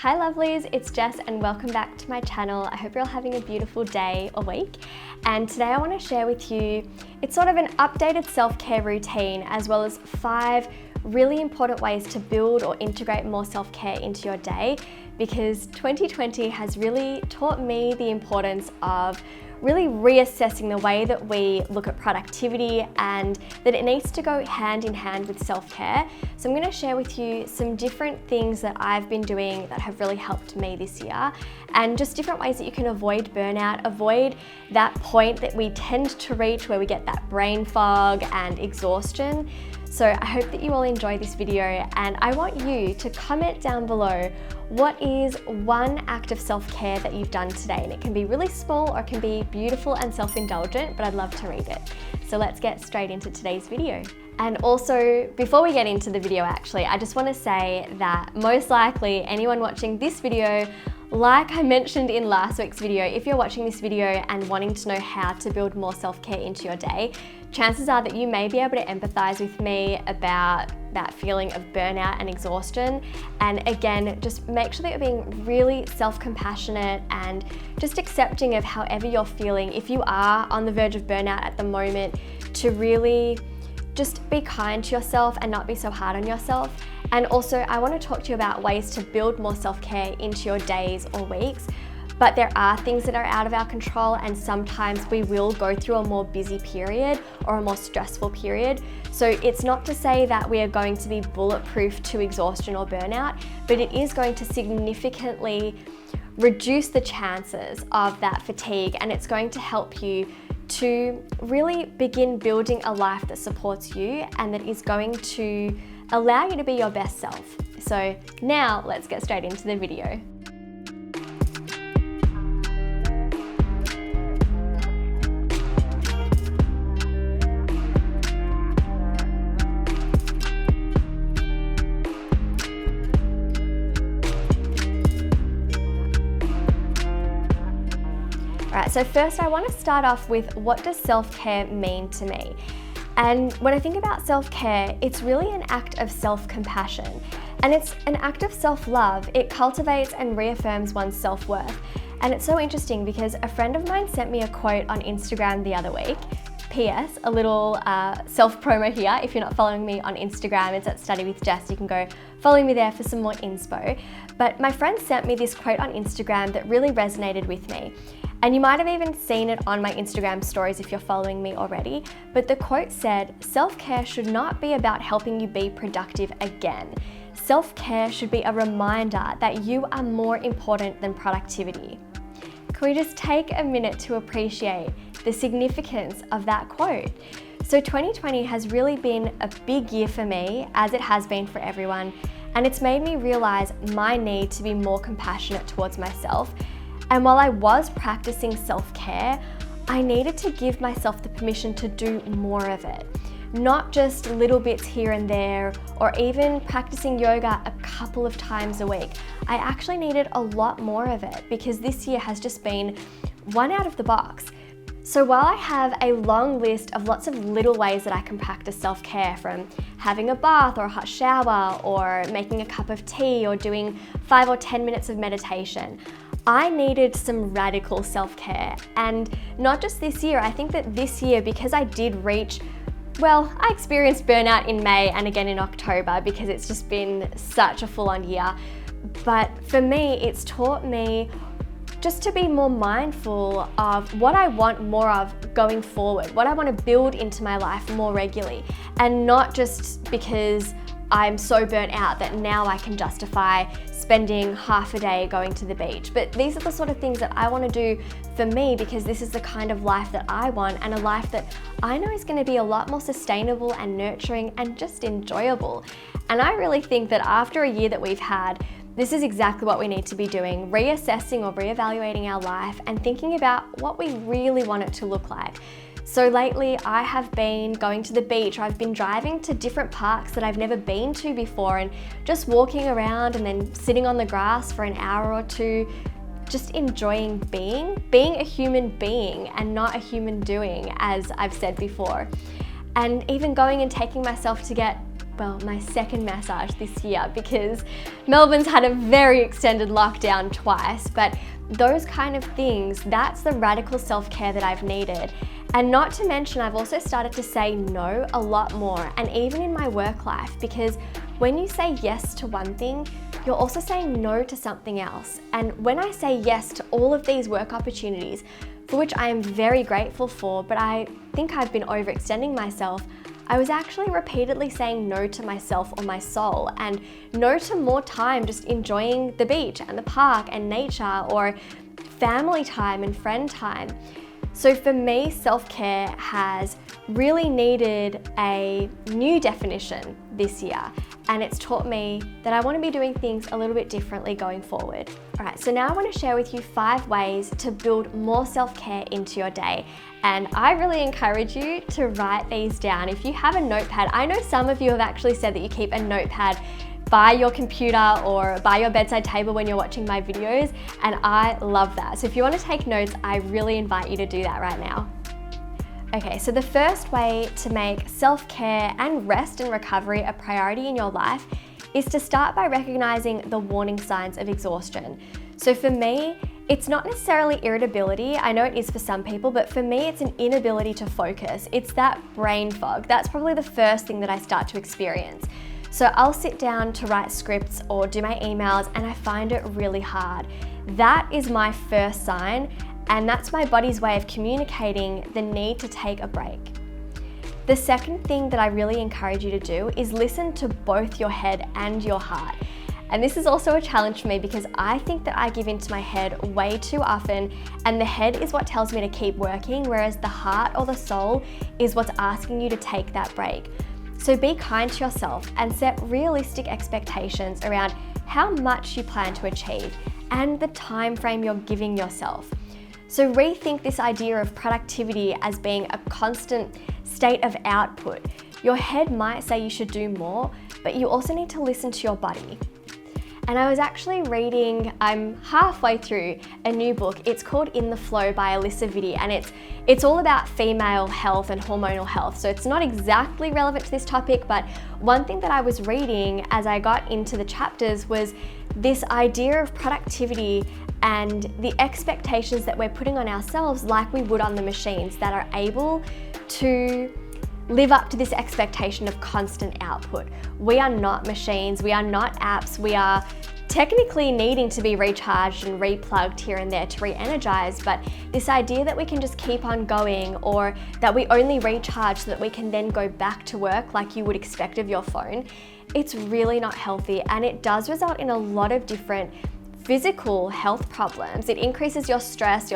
Hi lovelies, it's Jess and welcome back to my channel. I hope you're all having a beautiful day or week. And today I want to share with you, it's sort of an updated self-care routine as well as 5 really important ways to build or integrate more self-care into your day, because 2020 has really taught me the importance of really reassessing the way that we look at productivity and that it needs to go hand in hand with self-care. So I'm going to share with you some different things that I've been doing that have really helped me this year, and just different ways that you can avoid burnout, avoid that point that we tend to reach where we get that brain fog and exhaustion. So I hope that you all enjoy this video, and I want you to comment down below what is one act of self-care that you've done today. And it can be really small or it can be beautiful and self-indulgent, but I'd love to read it. So let's get straight into today's video. And also, before we get into the video actually, I just want to say that most likely anyone watching this video, like I mentioned in last week's video, if you're watching this video and wanting to know how to build more self-care into your day, chances are that you may be able to empathize with me about that feeling of burnout and exhaustion. And again, just make sure that you're being really self-compassionate and just accepting of however you're feeling. If you are on the verge of burnout at the moment, to really just be kind to yourself and not be so hard on yourself. And also, I want to talk to you about ways to build more self-care into your days or weeks. But there are things that are out of our control, and sometimes we will go through a more busy period or a more stressful period. So it's not to say that we are going to be bulletproof to exhaustion or burnout, but it is going to significantly reduce the chances of that fatigue, and it's going to help you to really begin building a life that supports you and that is going to allow you to be your best self. So now let's get straight into the video. Alright, so first I want to start off with, what does self-care mean to me? And when I think about self-care, it's really an act of self-compassion, and it's an act of self-love. It cultivates and reaffirms one's self-worth. And it's so interesting because a friend of mine sent me a quote on Instagram the other week. PS, a little self-promo here. If you're not following me on Instagram, it's at Study with Jess. You can go follow me there for some more inspo. But my friend sent me this quote on Instagram that really resonated with me. And you might have even seen it on my Instagram stories if you're following me already. But the quote said, "Self-care should not be about helping you be productive again. Self-care should be a reminder that you are more important than productivity." Can we just take a minute to appreciate the significance of that quote? So 2020 has really been a big year for me, as it has been for everyone. And it's made me realize my need to be more compassionate towards myself. And while I was practicing self-care, I needed to give myself the permission to do more of it. Not just little bits here and there, or even practicing yoga a couple of times a week. I actually needed a lot more of it, because this year has just been one out of the box. So while I have a long list of lots of little ways that I can practice self-care, from having a bath or a hot shower, or making a cup of tea, or doing 5 or 10 minutes of meditation, I needed some radical self-care. And not just this year, I think that this year, because I did reach, well, I experienced burnout in May and again in October, because it's just been such a full-on year. But for me, it's taught me just to be more mindful of what I want more of going forward, what I want to build into my life more regularly, and not just because I'm so burnt out that now I can justify spending half a day going to the beach. But these are the sort of things that I want to do for me, because this is the kind of life that I want, and a life that I know is going to be a lot more sustainable and nurturing and just enjoyable. And I really think that after a year that we've had, this is exactly what we need to be doing, reassessing or reevaluating our life and thinking about what we really want it to look like. So lately I have been going to the beach, or I've been driving to different parks that I've never been to before, and just walking around and then sitting on the grass for an hour or two, just enjoying being a human being and not a human doing, as I've said before. And even going and taking myself to get my second massage this year, because Melbourne's had a very extended lockdown twice, but those kind of things, that's the radical self-care that I've needed. And not to mention, I've also started to say no a lot more, and even in my work life, because when you say yes to one thing, you're also saying no to something else. And when I say yes to all of these work opportunities, for which I am very grateful for, but I think I've been overextending myself, I was actually repeatedly saying no to myself or my soul, and no to more time just enjoying the beach and the park and nature, or family time and friend time. So for me, self-care has really needed a new definition this year, and it's taught me that I want to be doing things a little bit differently going forward. All right, so now I want to share with you 5 ways to build more self-care into your day. And I really encourage you to write these down. If you have a notepad, I know some of you have actually said that you keep a notepad by your computer or by your bedside table when you're watching my videos, and I love that. So if you want to take notes, I really invite you to do that right now. Okay, so the first way to make self-care and rest and recovery a priority in your life is to start by recognizing the warning signs of exhaustion. So for me, it's not necessarily irritability. I know it is for some people, but for me, it's an inability to focus. It's that brain fog. That's probably the first thing that I start to experience. So I'll sit down to write scripts or do my emails, and I find it really hard. That is my first sign, and that's my body's way of communicating the need to take a break. The second thing that I really encourage you to do is listen to both your head and your heart. And this is also a challenge for me, because I think that I give into my head way too often, and the head is what tells me to keep working, whereas the heart or the soul is what's asking you to take that break. So be kind to yourself and set realistic expectations around how much you plan to achieve and the time frame you're giving yourself. So rethink this idea of productivity as being a constant state of output. Your head might say you should do more, but you also need to listen to your body. And I was actually reading, I'm halfway through a new book. It's called In the Flow by Alyssa Vitti, and it's all about female health and hormonal health. So it's not exactly relevant to this topic, but one thing that I was reading as I got into the chapters was this idea of productivity and the expectations that we're putting on ourselves, like we would on the machines that are able to live up to this expectation of constant output. We are not machines, we are not apps, we are technically needing to be recharged and replugged here and there to re-energize, but this idea that we can just keep on going, or that we only recharge so that we can then go back to work like you would expect of your phone, it's really not healthy, and it does result in a lot of different physical health problems. It increases your stress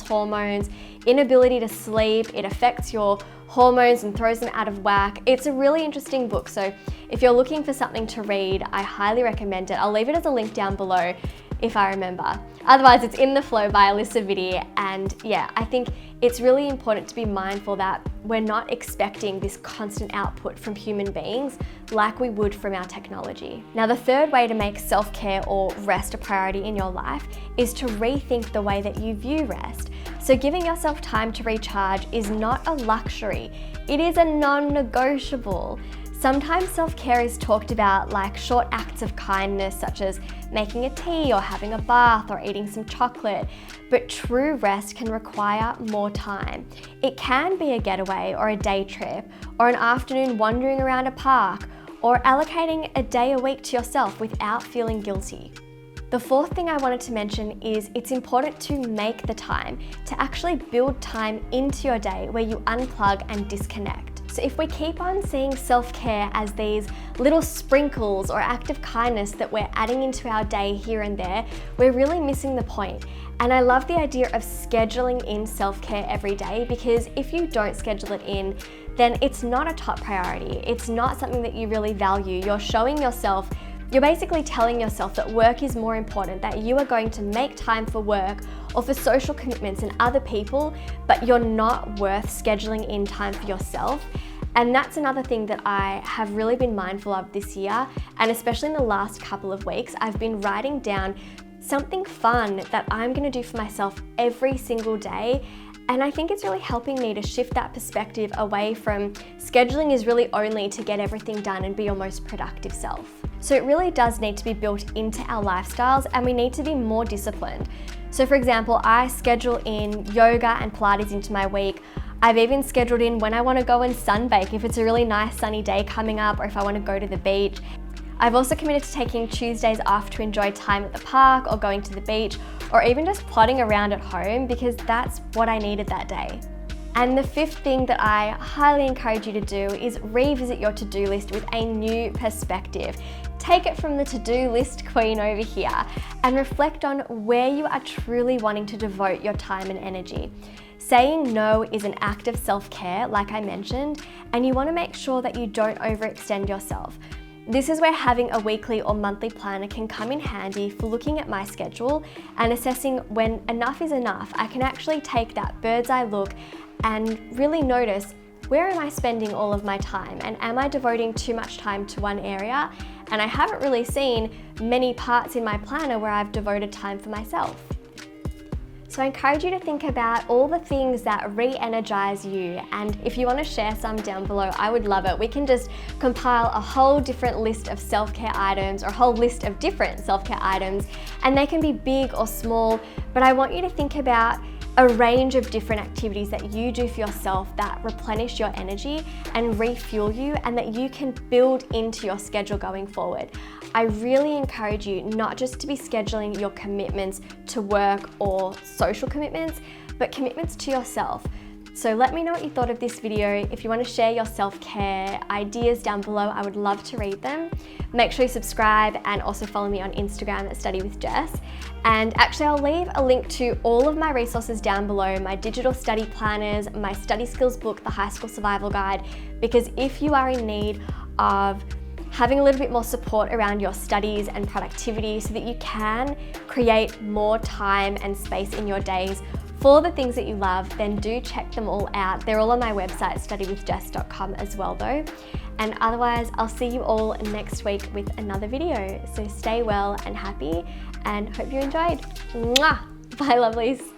hormones, inability to sleep, it affects your hormones and throws them out of whack. It's a really interesting book, so if you're looking for something to read, I highly recommend it. I'll leave it as a link down below if I remember. Otherwise, it's In the Flow by Alyssa Vitti, and yeah, I think it's really important to be mindful that we're not expecting this constant output from human beings like we would from our technology. Now, the third way to make self-care or rest a priority in your life is to rethink the way that you view rest. So giving yourself time to recharge is not a luxury, it is a non-negotiable. Sometimes self-care is talked about like short acts of kindness, such as making a tea or having a bath or eating some chocolate, but true rest can require more time. It can be a getaway or a day trip, or an afternoon wandering around a park, or allocating a day a week to yourself without feeling guilty. The fourth thing I wanted to mention is it's important to make the time, to actually build time into your day where you unplug and disconnect. So if we keep on seeing self-care as these little sprinkles or act of kindness that we're adding into our day here and there, we're really missing the point. And I love the idea of scheduling in self-care every day, because if you don't schedule it in, then it's not a top priority. It's not something that you really value. You're basically telling yourself that work is more important, that you are going to make time for work or for social commitments and other people, but you're not worth scheduling in time for yourself. And that's another thing that I have really been mindful of this year, and especially in the last couple of weeks, I've been writing down something fun that I'm gonna do for myself every single day. And I think it's really helping me to shift that perspective away from scheduling is really only to get everything done and be your most productive self. So it really does need to be built into our lifestyles, and we need to be more disciplined. So for example, I schedule in yoga and Pilates into my week. I've even scheduled in when I want to go and sunbake, if it's a really nice sunny day coming up, or if I want to go to the beach. I've also committed to taking Tuesdays off to enjoy time at the park or going to the beach, or even just plodding around at home, because that's what I needed that day. And the fifth thing that I highly encourage you to do is revisit your to-do list with a new perspective. Take it from the to-do list queen over here and reflect on where you are truly wanting to devote your time and energy. Saying no is an act of self-care, like I mentioned, and you want to make sure that you don't overextend yourself. This is where having a weekly or monthly planner can come in handy for looking at my schedule and assessing when enough is enough. I can actually take that bird's eye look and really notice, where am I spending all of my time, and am I devoting too much time to one area? And I haven't really seen many parts in my planner where I've devoted time for myself. So I encourage you to think about all the things that re-energize you, and if you want to share some down below, I would love it. We can just compile a whole different list of self-care items, or a whole list of different self-care items, and they can be big or small, but I want you to think about a range of different activities that you do for yourself that replenish your energy and refuel you, and that you can build into your schedule going forward. I really encourage you not just to be scheduling your commitments to work or social commitments, but commitments to yourself. So let me know what you thought of this video. If you want to share your self-care ideas down below, I would love to read them. Make sure you subscribe and also follow me on Instagram at Study with Jess. And actually, I'll leave a link to all of my resources down below, my digital study planners, my study skills book, the High School Survival Guide, because if you are in need of having a little bit more support around your studies and productivity so that you can create more time and space in your days for the things that you love, then do check them all out. They're all on my website, studywithjess.com as well though. And otherwise, I'll see you all next week with another video. So stay well and happy, and hope you enjoyed. Mwah! Bye lovelies.